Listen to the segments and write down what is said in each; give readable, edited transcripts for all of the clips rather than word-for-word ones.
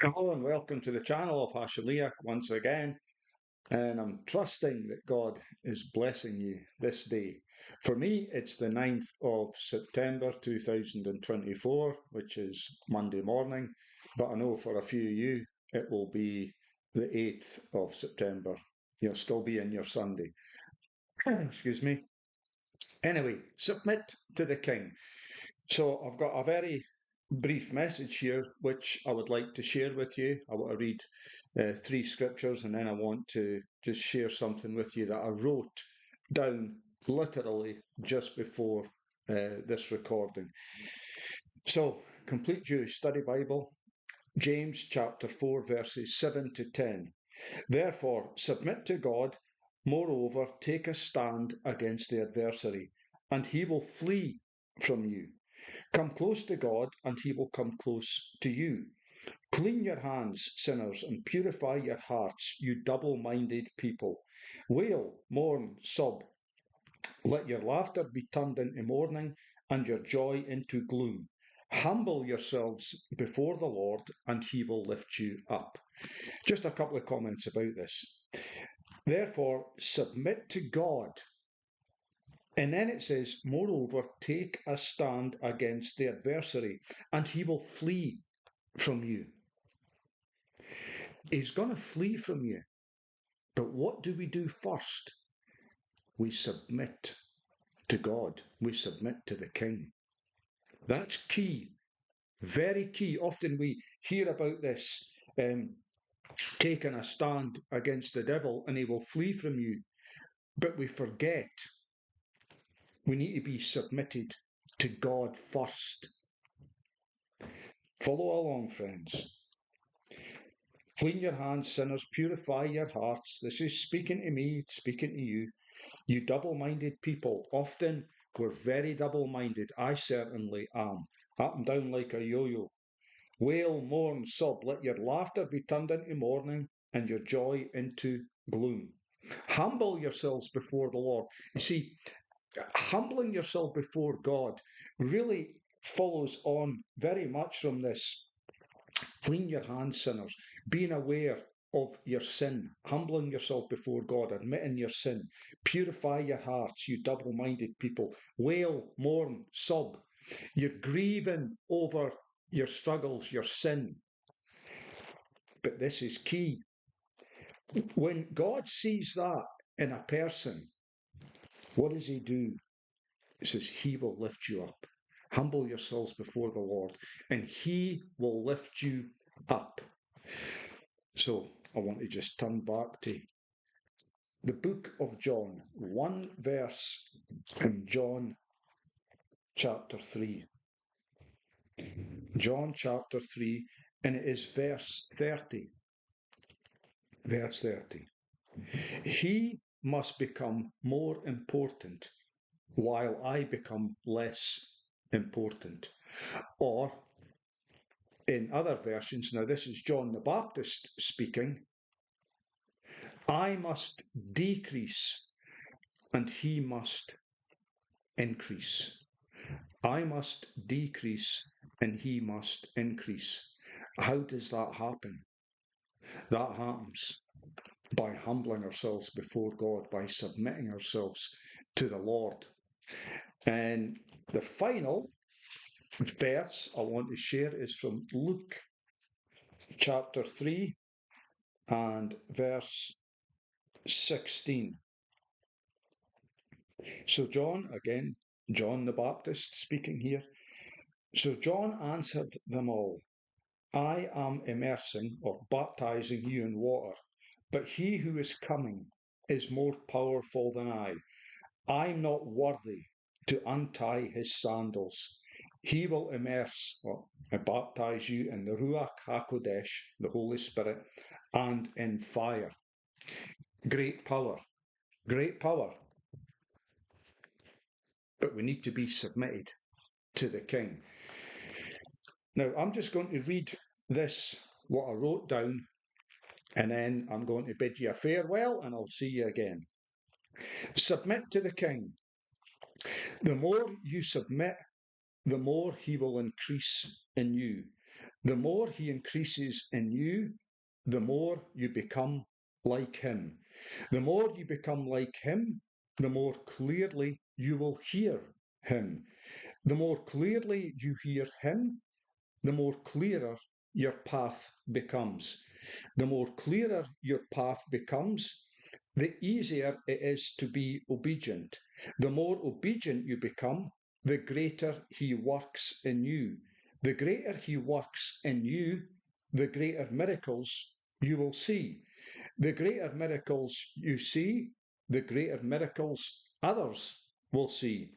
Hello and welcome to the channel of Hashaliach once again. And I'm trusting that God is blessing you this day. For me, it's the 9th of September 2024, which is Monday morning. But I know for a few of you, it will be the 8th of September. You'll still be in your Sunday. Excuse me. Anyway, submit to the King. So I've got a very brief message here which I would like to share with you. I want to read three scriptures and then I want to just share something with you that I wrote down literally just before this recording. So, Complete Jewish Study Bible, James chapter 4, verses 7 to 10. Therefore, submit to God, moreover, take a stand against the adversary, and he will flee from you. Come close to God, and he will come close to you. Clean your hands, sinners, and purify your hearts, you double-minded people. Wail, mourn, sob. Let your laughter be turned into mourning, and your joy into gloom. Humble yourselves before the Lord, and he will lift you up. Just a couple of comments about this. Therefore, submit to God. And then it says, moreover, take a stand against the adversary, and he will flee from you. He's going to flee from you. But what do we do first? We submit to God. We submit to the King. That's key. Very key. Often we hear about this taking a stand against the devil and he will flee from you. But we forget we need to be submitted to God first. Follow along, friends. Clean your hands, sinners, purify your hearts. This is speaking to me, speaking to you. You double-minded people. Often we're very double-minded. I certainly am. Up and down like a yo-yo. Wail, mourn, sob. Let your laughter be turned into mourning and your joy into gloom. Humble yourselves before the Lord. You see, humbling yourself before God really follows on very much from this. Clean your hands, sinners, being aware of your sin, humbling yourself before God, admitting your sin. Purify your hearts, you double-minded people. Wail, mourn, sob. You're grieving over your struggles, your sin. But this is key. When God sees that in a person, what does he do? He says, he will lift you up. Humble yourselves before the Lord, and he will lift you up. So I want to just turn back to the book of John, one verse in John chapter 3. John chapter 3, and it is verse 30. Verse 30. He must become more important while I become less important. Or in other versions, now this is John the Baptist speaking, I must decrease and he must increase. I must decrease and he must increase. How does that happen? That happens by humbling ourselves before God, by submitting ourselves to the Lord. And the final verse I want to share is from Luke chapter 3 and verse 16. So John the Baptist speaking here. So John answered them all, I am immersing or baptizing you in water, but he who is coming is more powerful than I. I'm not worthy to untie his sandals. He will immerse or baptize you in the Ruach HaKodesh, the Holy Spirit, and in fire. Great power. Great power. But we need to be submitted to the King. Now, I'm just going to read this, what I wrote down, and then I'm going to bid you a farewell, and I'll see you again. Submit to the King. The more you submit, the more he will increase in you. The more he increases in you, the more you become like him. The more you become like him, the more clearly you will hear him. The more clearly you hear him, the more clearer your path becomes. The more clearer your path becomes, the easier it is to be obedient. The more obedient you become, the greater he works in you. The greater he works in you, the greater miracles you will see. The greater miracles you see, the greater miracles others will see.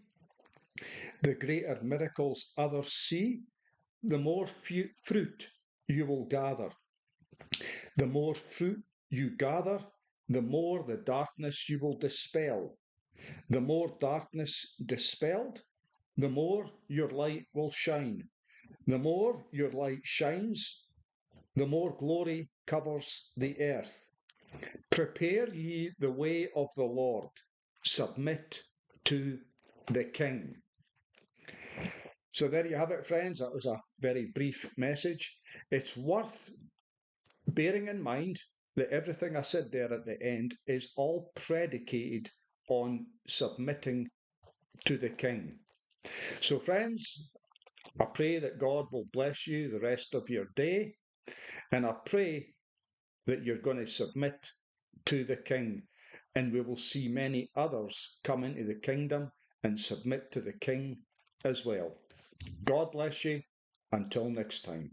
The greater miracles others see, the more fruit you will gather. The more fruit you gather, the more the darkness you will dispel. The more darkness dispelled, the more your light will shine. The more your light shines, the more glory covers the earth. Prepare ye the way of the Lord. Submit to the King. So there you have it, friends. That was a very brief message. It's worth bearing in mind that everything I said there at the end is all predicated on submitting to the King. So, friends, I pray that God will bless you the rest of your day, and I pray that you're going to submit to the King, and we will see many others come into the kingdom and submit to the King as well. God bless you. Until next time.